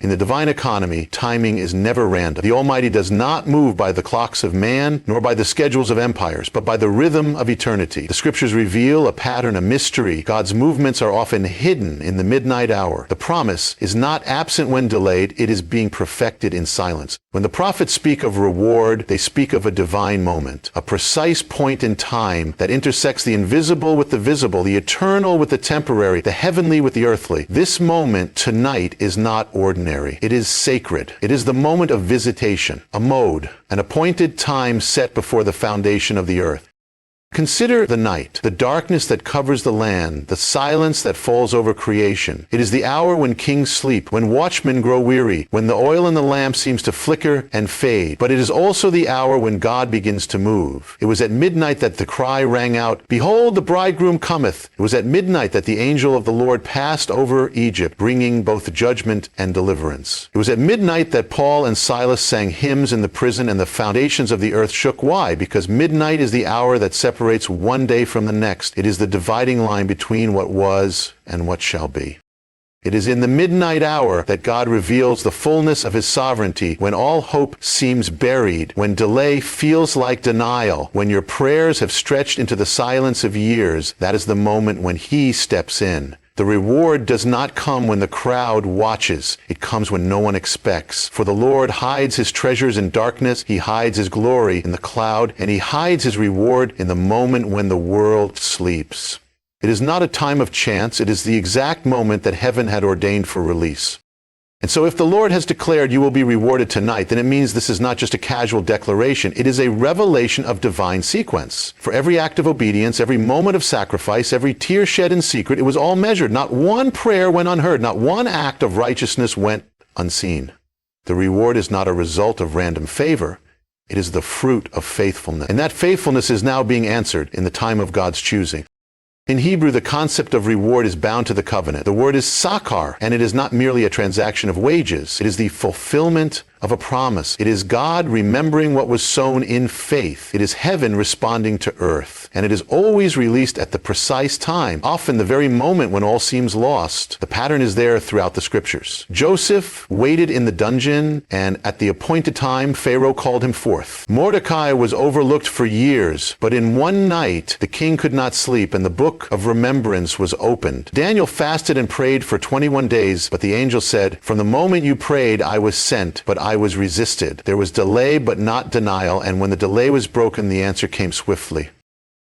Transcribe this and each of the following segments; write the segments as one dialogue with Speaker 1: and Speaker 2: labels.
Speaker 1: In the divine economy, timing is never random. The Almighty does not move by the clocks of man, nor by the schedules of empires, but by the rhythm of eternity. The scriptures reveal a pattern, a mystery. God's movements are often hidden in the midnight hour. The promise is not absent when delayed, it is being perfected in silence. When the prophets speak of reward, they speak of a divine moment, a precise point in time that intersects the invisible with the visible, the eternal with the temporary, the heavenly with the earthly. This moment tonight is not ordinary. It is sacred. It is the moment of visitation, a mode, an appointed time set before the foundation of the earth. Consider the night, the darkness that covers the land, the silence that falls over creation. It is the hour when kings sleep, when watchmen grow weary, when the oil in the lamp seems to flicker and fade. But it is also the hour when God begins to move. It was at midnight that the cry rang out, "Behold, the bridegroom cometh." It was at midnight that the angel of the Lord passed over Egypt, bringing both judgment and deliverance. It was at midnight that Paul and Silas sang hymns in the prison and the foundations of the earth shook. Why? Because midnight is the hour that separates one day from the next. It is the dividing line between what was and what shall be. It is in the midnight hour that God reveals the fullness of his sovereignty, when all hope seems buried, when delay feels like denial, when your prayers have stretched into the silence of years. That is the moment when he steps in. The reward does not come when the crowd watches. It comes when no one expects. For the Lord hides his treasures in darkness. He hides his glory in the cloud, and he hides his reward in the moment when the world sleeps. It is not a time of chance. It is the exact moment that heaven had ordained for release. And so if the Lord has declared you will be rewarded tonight, then it means this is not just a casual declaration. It is a revelation of divine sequence. For every act of obedience, every moment of sacrifice, every tear shed in secret, it was all measured. Not one prayer went unheard. Not one act of righteousness went unseen. The reward is not a result of random favor. It is the fruit of faithfulness. And that faithfulness is now being answered in the time of God's choosing. In Hebrew, the concept of reward is bound to the covenant. The word is sakar, and it is not merely a transaction of wages. It is the fulfillment of a promise. It is God remembering what was sown in faith. It is heaven responding to earth. And it is always released at the precise time, often the very moment when all seems lost. The pattern is there throughout the scriptures. Joseph waited in the dungeon, and at the appointed time, Pharaoh called him forth. Mordecai was overlooked for years, but in one night, the king could not sleep, and the book of remembrance was opened. Daniel fasted and prayed for 21 days, but the angel said, "From the moment you prayed, I was sent, but I was resisted." There was delay, but not denial, and when the delay was broken, the answer came swiftly.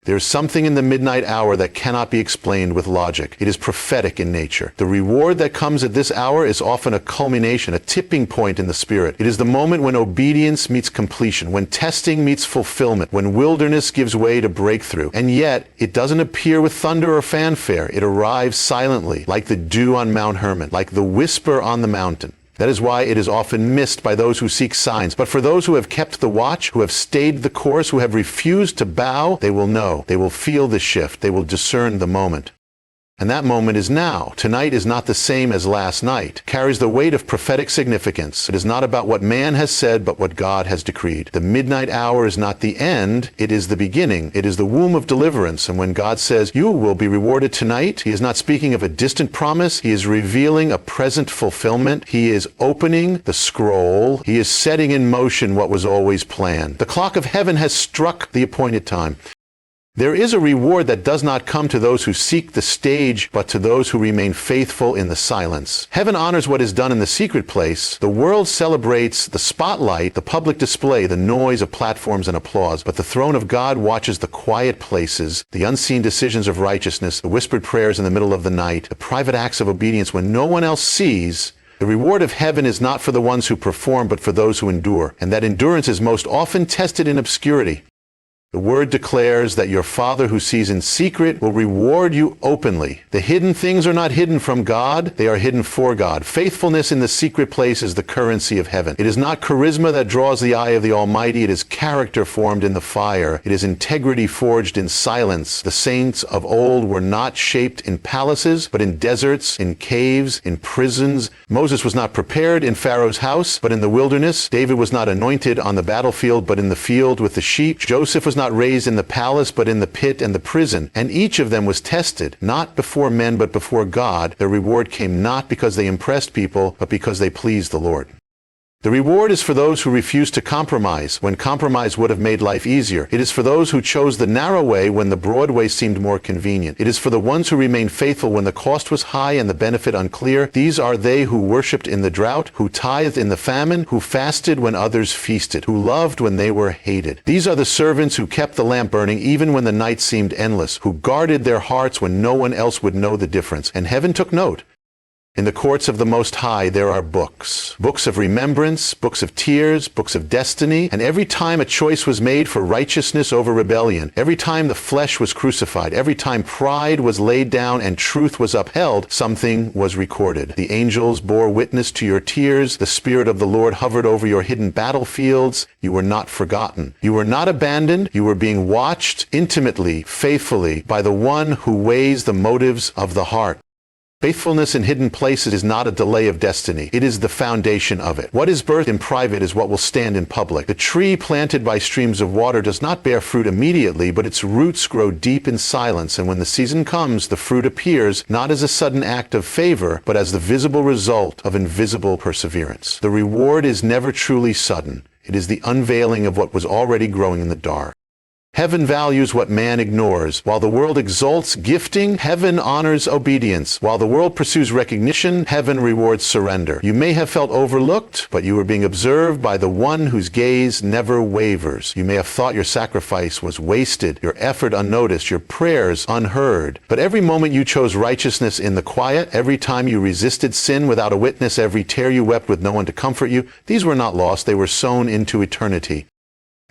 Speaker 1: There is something in the midnight hour that cannot be explained with logic. It is prophetic in nature. The reward that comes at this hour is often a culmination, a tipping point in the spirit. It is the moment when obedience meets completion, when testing meets fulfillment, when wilderness gives way to breakthrough. And yet, it doesn't appear with thunder or fanfare. It arrives silently, like the dew on Mount Hermon, like the whisper on the mountain. That is why it is often missed by those who seek signs. But for those who have kept the watch, who have stayed the course, who have refused to bow, they will know. They will feel the shift. They will discern the moment. And that moment is now. Tonight is not the same as last night. It carries the weight of prophetic significance. It is not about what man has said, but what God has decreed. The midnight hour is not the end. It is the beginning. It is the womb of deliverance. And when God says, "You will be rewarded tonight," he is not speaking of a distant promise. He is revealing a present fulfillment. He is opening the scroll. He is setting in motion what was always planned. The clock of heaven has struck the appointed time. There is a reward that does not come to those who seek the stage, but to those who remain faithful in the silence. Heaven honors what is done in the secret place. The world celebrates the spotlight, the public display, the noise of platforms and applause. But the throne of God watches the quiet places, the unseen decisions of righteousness, the whispered prayers in the middle of the night, the private acts of obedience when no one else sees. The reward of heaven is not for the ones who perform, but for those who endure. And that endurance is most often tested in obscurity. The word declares that your Father who sees in secret will reward you openly. The hidden things are not hidden from God, they are hidden for God. Faithfulness in the secret place is the currency of heaven. It is not charisma that draws the eye of the Almighty, it is character formed in the fire. It is integrity forged in silence. The saints of old were not shaped in palaces, but in deserts, in caves, in prisons. Moses was not prepared in Pharaoh's house, but in the wilderness. David was not anointed on the battlefield, but in the field with the sheep. Joseph was not raised in the palace, but in the pit and the prison. And each of them was tested, not before men, but before God. Their reward came not because they impressed people, but because they pleased the Lord. The reward is for those who refuse to compromise when compromise would have made life easier. It is for those who chose the narrow way when the broad way seemed more convenient. It is for the ones who remained faithful when the cost was high and the benefit unclear. These are they who worshipped in the drought, who tithed in the famine, who fasted when others feasted, who loved when they were hated. These are the servants who kept the lamp burning even when the night seemed endless, who guarded their hearts when no one else would know the difference. And heaven took note. In the courts of the Most High there are books. Books of remembrance, books of tears, books of destiny. And every time a choice was made for righteousness over rebellion, every time the flesh was crucified, every time pride was laid down and truth was upheld, something was recorded. The angels bore witness to your tears. The Spirit of the Lord hovered over your hidden battlefields. You were not forgotten. You were not abandoned. You were being watched intimately, faithfully, by the one who weighs the motives of the heart. Faithfulness in hidden places is not a delay of destiny. It is the foundation of it. What is birthed in private is what will stand in public. The tree planted by streams of water does not bear fruit immediately, but its roots grow deep in silence, and when the season comes, the fruit appears not as a sudden act of favor, but as the visible result of invisible perseverance. The reward is never truly sudden. It is the unveiling of what was already growing in the dark. Heaven values what man ignores. While the world exalts gifting, heaven honors obedience. While the world pursues recognition, heaven rewards surrender. You may have felt overlooked, but you were being observed by the one whose gaze never wavers. You may have thought your sacrifice was wasted, your effort unnoticed, your prayers unheard. But every moment you chose righteousness in the quiet, every time you resisted sin without a witness, every tear you wept with no one to comfort you, these were not lost, they were sown into eternity.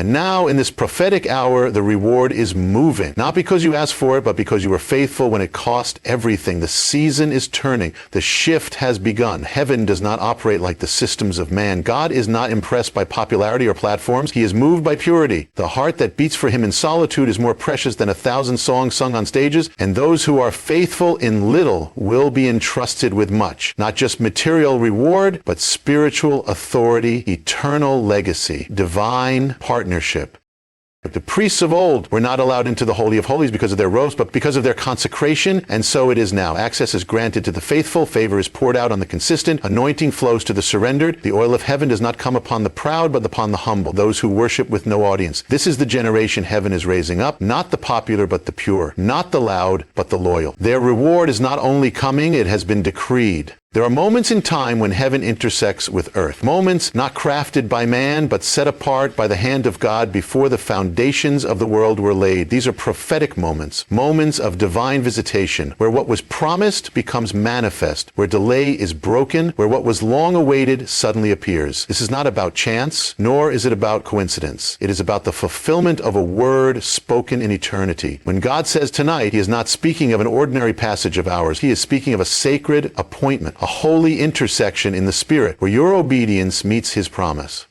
Speaker 1: And now, in this prophetic hour, the reward is moving. Not because you asked for it, but because you were faithful when it cost everything. The season is turning. The shift has begun. Heaven does not operate like the systems of man. God is not impressed by popularity or platforms. He is moved by purity. The heart that beats for him in solitude is more precious than 1,000 songs sung on stages. And those who are faithful in little will be entrusted with much. Not just material reward, but spiritual authority, eternal legacy, divine partnership. The priests of old were not allowed into the Holy of Holies because of their robes, but because of their consecration, and so it is now. Access is granted to the faithful, favor is poured out on the consistent, anointing flows to the surrendered. The oil of heaven does not come upon the proud, but upon the humble, those who worship with no audience. This is the generation heaven is raising up, not the popular, but the pure, not the loud, but the loyal. Their reward is not only coming, it has been decreed. There are moments in time when heaven intersects with earth. Moments not crafted by man, but set apart by the hand of God before the foundations of the world were laid. These are prophetic moments, moments of divine visitation, where what was promised becomes manifest, where delay is broken, where what was long awaited suddenly appears. This is not about chance, nor is it about coincidence. It is about the fulfillment of a word spoken in eternity. When God says tonight, he is not speaking of an ordinary passage of hours. He is speaking of a sacred appointment, a holy intersection in the Spirit, where your obedience meets his promise.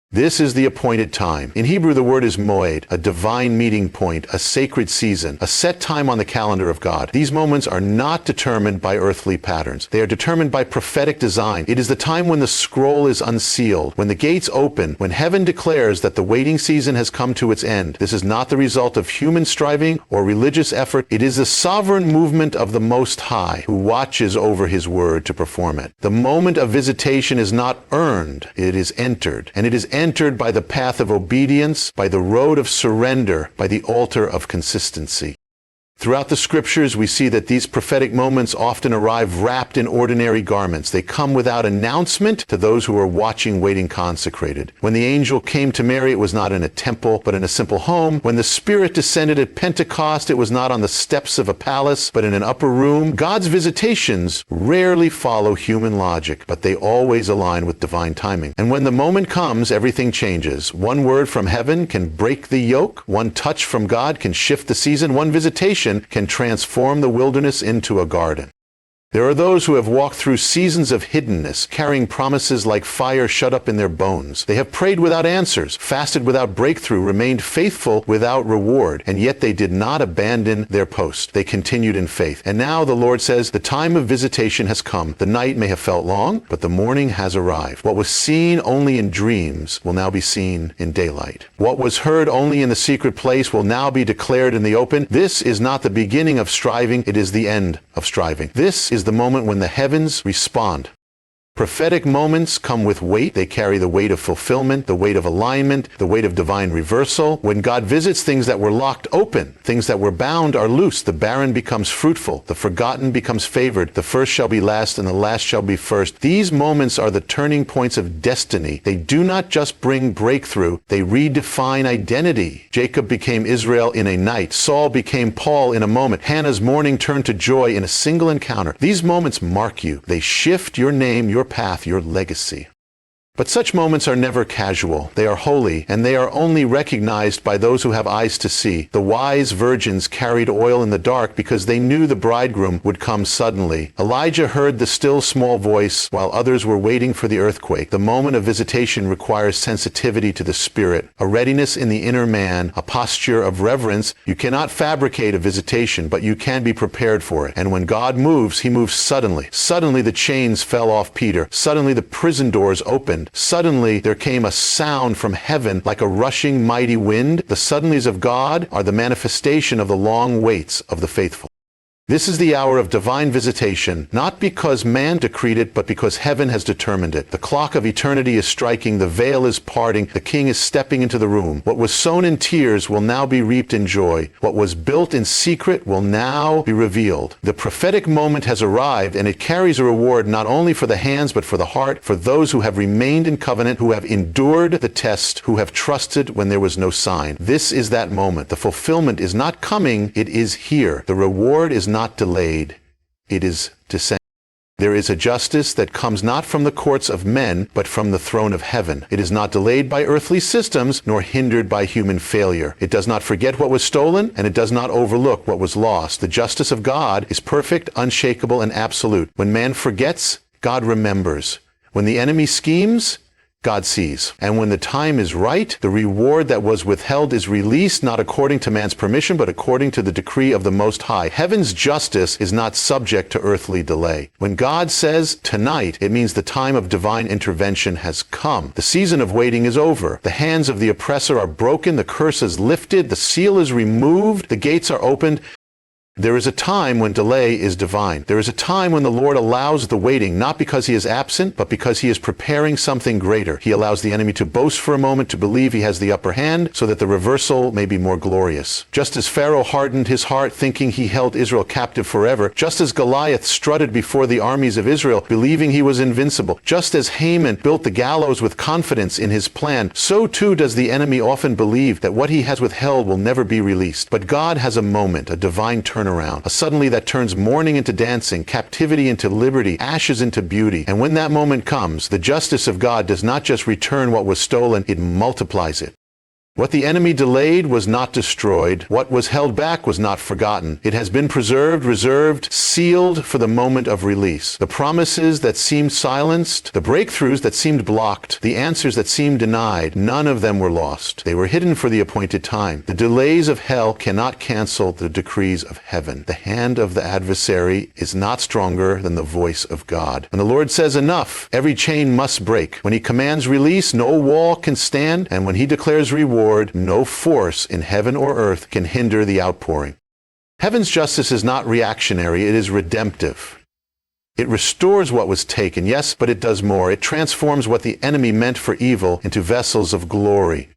Speaker 1: This is the appointed time. In Hebrew, the word is moed, a divine meeting point, a sacred season, a set time on the calendar of God. These moments are not determined by earthly patterns. They are determined by prophetic design. It is the time when the scroll is unsealed, when the gates open, when heaven declares that the waiting season has come to its end. This is not the result of human striving or religious effort. It is the sovereign movement of the Most High, who watches over his word to perform it. The moment of visitation is not earned, it is entered. And it is entered by the path of obedience, by the road of surrender, by the altar of consistency. Throughout the scriptures, we see that these prophetic moments often arrive wrapped in ordinary garments. They come without announcement to those who are watching, waiting, consecrated. When the angel came to Mary, it was not in a temple, but in a simple home. When the Spirit descended at Pentecost, it was not on the steps of a palace, but in an upper room. God's visitations rarely follow human logic, but they always align with divine timing. And when the moment comes, everything changes. One word from heaven can break the yoke. One touch from God can shift the season. One visitation can transform the wilderness into a garden. There are those who have walked through seasons of hiddenness, carrying promises like fire shut up in their bones. They have prayed without answers, fasted without breakthrough, remained faithful without reward, and yet they did not abandon their post. They continued in faith. And now the Lord says, the time of visitation has come. The night may have felt long, but the morning has arrived. What was seen only in dreams will now be seen in daylight. What was heard only in the secret place will now be declared in the open. This is not the beginning of striving, it is the end of striving. This is the moment when the heavens respond. Prophetic moments come with weight. They carry the weight of fulfillment, the weight of alignment, the weight of divine reversal. When God visits, things that were locked open, things that were bound are loosed. The barren becomes fruitful. The forgotten becomes favored. The first shall be last, and the last shall be first. These moments are the turning points of destiny. They do not just bring breakthrough. They redefine identity. Jacob became Israel in a night. Saul became Paul in a moment. Hannah's mourning turned to joy in a single encounter. These moments mark you. They shift your name, your path, your legacy. But such moments are never casual. They are holy, and they are only recognized by those who have eyes to see. The wise virgins carried oil in the dark because they knew the bridegroom would come suddenly. Elijah heard the still small voice while others were waiting for the earthquake. The moment of visitation requires sensitivity to the Spirit, a readiness in the inner man, a posture of reverence. You cannot fabricate a visitation, but you can be prepared for it. And when God moves, he moves suddenly. Suddenly the chains fell off Peter. Suddenly the prison doors opened. Suddenly there came a sound from heaven like a rushing mighty wind. The suddenlies of God are the manifestation of the long waits of the faithful. This is the hour of divine visitation, not because man decreed it, but because heaven has determined it. The clock of eternity is striking, the veil is parting, the King is stepping into the room. What was sown in tears will now be reaped in joy. What was built in secret will now be revealed. The prophetic moment has arrived, and it carries a reward not only for the hands, but for the heart, for those who have remained in covenant, who have endured the test, who have trusted when there was no sign. This is that moment. The fulfillment is not coming, it is here. The reward is not delayed, it is descending. There is a justice that comes not from the courts of men, but from the throne of heaven. It is not delayed by earthly systems, nor hindered by human failure. It does not forget what was stolen, and it does not overlook what was lost. The justice of God is perfect, unshakable, and absolute. When man forgets, God remembers. When the enemy schemes, God sees. And when the time is right, the reward that was withheld is released, not according to man's permission, but according to the decree of the Most High. Heaven's justice is not subject to earthly delay. When God says tonight, it means the time of divine intervention has come. The season of waiting is over. The hands of the oppressor are broken. The curse is lifted. The seal is removed. The gates are opened. There is a time when delay is divine. There is a time when the Lord allows the waiting, not because he is absent, but because he is preparing something greater. He allows the enemy to boast for a moment, to believe he has the upper hand, so that the reversal may be more glorious. Just as Pharaoh hardened his heart, thinking he held Israel captive forever, just as Goliath strutted before the armies of Israel, believing he was invincible, just as Haman built the gallows with confidence in his plan, so too does the enemy often believe that what he has withheld will never be released. But God has a moment, a divine turnaround, a suddenly that turns mourning into dancing, captivity into liberty, ashes into beauty. And when that moment comes, the justice of God does not just return what was stolen, it multiplies it. What the enemy delayed was not destroyed. What was held back was not forgotten. It has been preserved, reserved, sealed for the moment of release. The promises that seemed silenced, the breakthroughs that seemed blocked, the answers that seemed denied, none of them were lost. They were hidden for the appointed time. The delays of hell cannot cancel the decrees of heaven. The hand of the adversary is not stronger than the voice of God. When the Lord says enough, every chain must break. When he commands release, no wall can stand. And when he declares reward, no force in heaven or earth can hinder the outpouring. Heaven's justice is not reactionary, it is redemptive. It restores what was taken, yes, but it does more. It transforms what the enemy meant for evil into vessels of glory.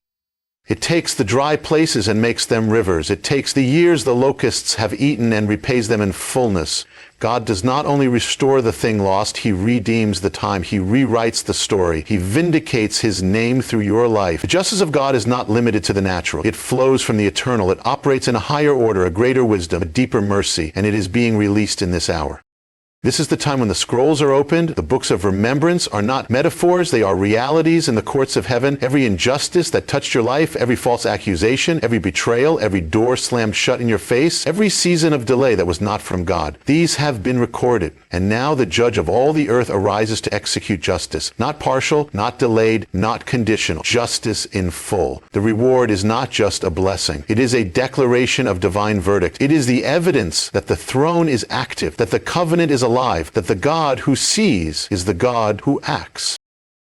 Speaker 1: It takes the dry places and makes them rivers. It takes the years the locusts have eaten and repays them in fullness. God does not only restore the thing lost, he redeems the time. He rewrites the story. He vindicates his name through your life. The justice of God is not limited to the natural. It flows from the eternal. It operates in a higher order, a greater wisdom, a deeper mercy, and it is being released in this hour. This is the time when the scrolls are opened. The books of remembrance are not metaphors. They are realities in the courts of heaven. Every injustice that touched your life, every false accusation, every betrayal, every door slammed shut in your face, every season of delay that was not from God. These have been recorded. And now the judge of all the earth arises to execute justice. Not partial, not delayed, not conditional. Justice in full. The reward is not just a blessing. It is a declaration of divine verdict. It is the evidence that the throne is active, that the covenant is alive, that the God who sees is the God who acts.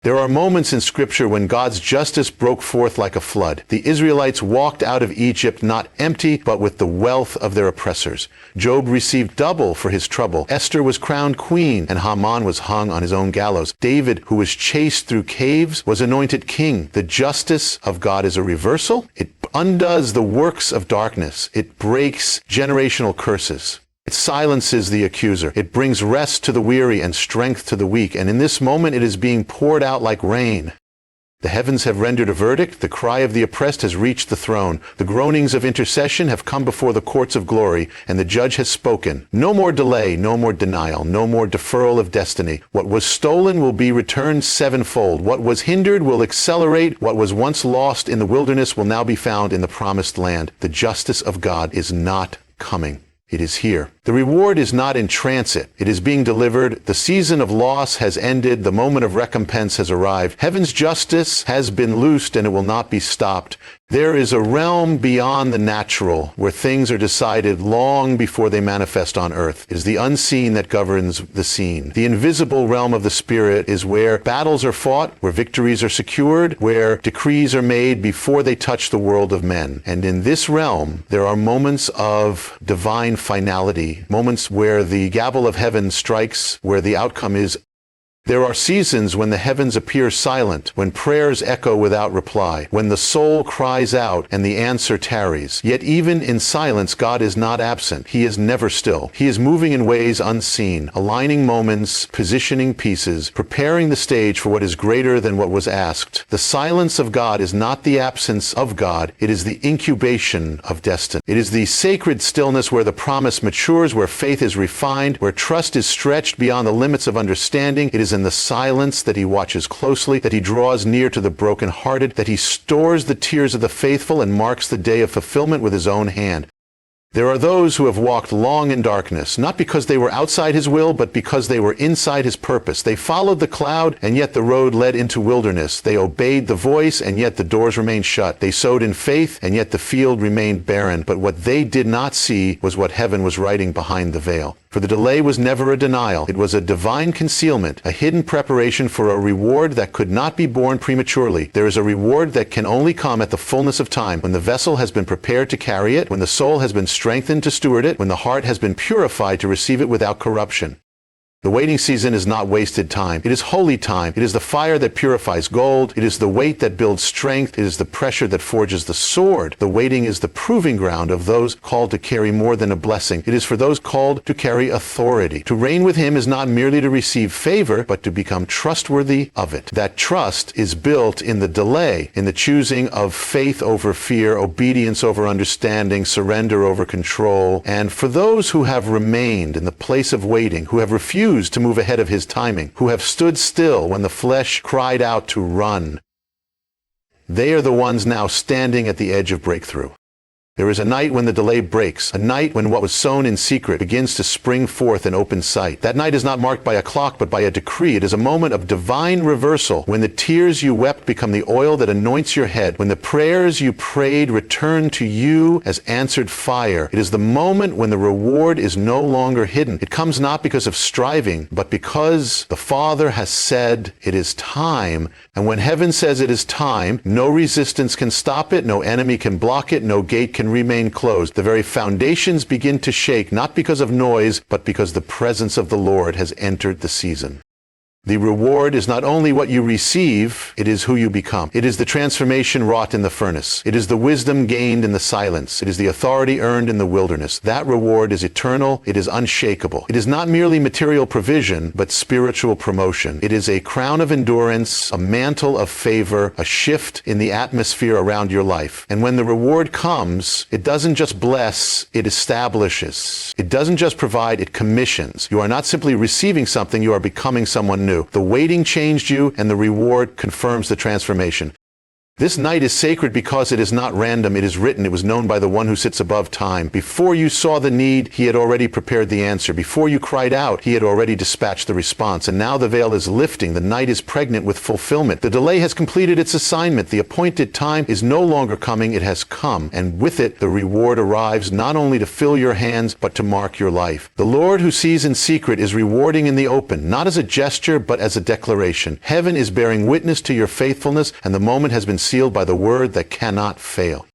Speaker 1: There are moments in Scripture when God's justice broke forth like a flood. The Israelites walked out of Egypt not empty, but with the wealth of their oppressors. Job received double for his trouble. Esther was crowned queen, and Haman was hung on his own gallows. David, who was chased through caves, was anointed king. The justice of God is a reversal. It undoes the works of darkness. It breaks generational curses. It silences the accuser. It brings rest to the weary and strength to the weak. And in this moment, it is being poured out like rain. The heavens have rendered a verdict. The cry of the oppressed has reached the throne. The groanings of intercession have come before the courts of glory, and the judge has spoken. No more delay, no more denial, no more deferral of destiny. What was stolen will be returned sevenfold. What was hindered will accelerate. What was once lost in the wilderness will now be found in the promised land. The justice of God is not coming. It is here. The reward is not in transit. It is being delivered. The season of loss has ended. The moment of recompense has arrived. Heaven's justice has been loosed, and it will not be stopped. There is a realm beyond the natural where things are decided long before they manifest on earth. It is the unseen that governs the seen. The invisible realm of the Spirit is where battles are fought, where victories are secured, where decrees are made before they touch the world of men. And in this realm, there are moments of divine finality, moments where the gavel of heaven strikes, where the outcome is. There are seasons when the heavens appear silent, when prayers echo without reply, when the soul cries out and the answer tarries. Yet even in silence, God is not absent. He is never still. He is moving in ways unseen, aligning moments, positioning pieces, preparing the stage for what is greater than what was asked. The silence of God is not the absence of God. It is the incubation of destiny. It is the sacred stillness where the promise matures, where faith is refined, where trust is stretched beyond the limits of understanding. It is in the silence that he watches closely, that he draws near to the brokenhearted, that he stores the tears of the faithful and marks the day of fulfillment with his own hand. There are those who have walked long in darkness, not because they were outside his will, but because they were inside his purpose. They followed the cloud, and yet the road led into wilderness. They obeyed the voice, and yet the doors remained shut. They sowed in faith, and yet the field remained barren. But what they did not see was what heaven was writing behind the veil. For the delay was never a denial. It was a divine concealment, a hidden preparation for a reward that could not be born prematurely. There is a reward that can only come at the fullness of time, when the vessel has been prepared to carry it, when the soul has been strengthened to steward it, when the heart has been purified to receive it without corruption. The waiting season is not wasted time. It is holy time. It is the fire that purifies gold. It is the weight that builds strength. It is the pressure that forges the sword. The waiting is the proving ground of those called to carry more than a blessing. It is for those called to carry authority. To reign with him is not merely to receive favor, but to become trustworthy of it. That trust is built in the delay, in the choosing of faith over fear, obedience over understanding, surrender over control. And for those who have remained in the place of waiting, who have refused to move ahead of his timing, who have stood still when the flesh cried out to run, they are the ones now standing at the edge of breakthrough. There is a night when the delay breaks, a night when what was sown in secret begins to spring forth in open sight. That night is not marked by a clock, but by a decree. It is a moment of divine reversal, when the tears you wept become the oil that anoints your head, when the prayers you prayed return to you as answered fire. It is the moment when the reward is no longer hidden. It comes not because of striving, but because the Father has said it is time. And when heaven says it is time, no resistance can stop it, no enemy can block it, no gate can remain closed. The very foundations begin to shake, not because of noise, but because the presence of the Lord has entered the season. The reward is not only what you receive, it is who you become. It is the transformation wrought in the furnace. It is the wisdom gained in the silence. It is the authority earned in the wilderness. That reward is eternal. It is unshakable. It is not merely material provision, but spiritual promotion. It is a crown of endurance, a mantle of favor, a shift in the atmosphere around your life. And when the reward comes, it doesn't just bless, it establishes. It doesn't just provide, it commissions. You are not simply receiving something, you are becoming someone new. The waiting changed you, and the reward confirms the transformation. This night is sacred because it is not random. It is written. It was known by the one who sits above time. Before you saw the need, he had already prepared the answer. Before you cried out, he had already dispatched the response. And now the veil is lifting. The night is pregnant with fulfillment. The delay has completed its assignment. The appointed time is no longer coming. It has come. And with it, the reward arrives, not only to fill your hands, but to mark your life. The Lord who sees in secret is rewarding in the open, not as a gesture, but as a declaration. Heaven is bearing witness to your faithfulness, and the moment has been sealed by the word that cannot fail.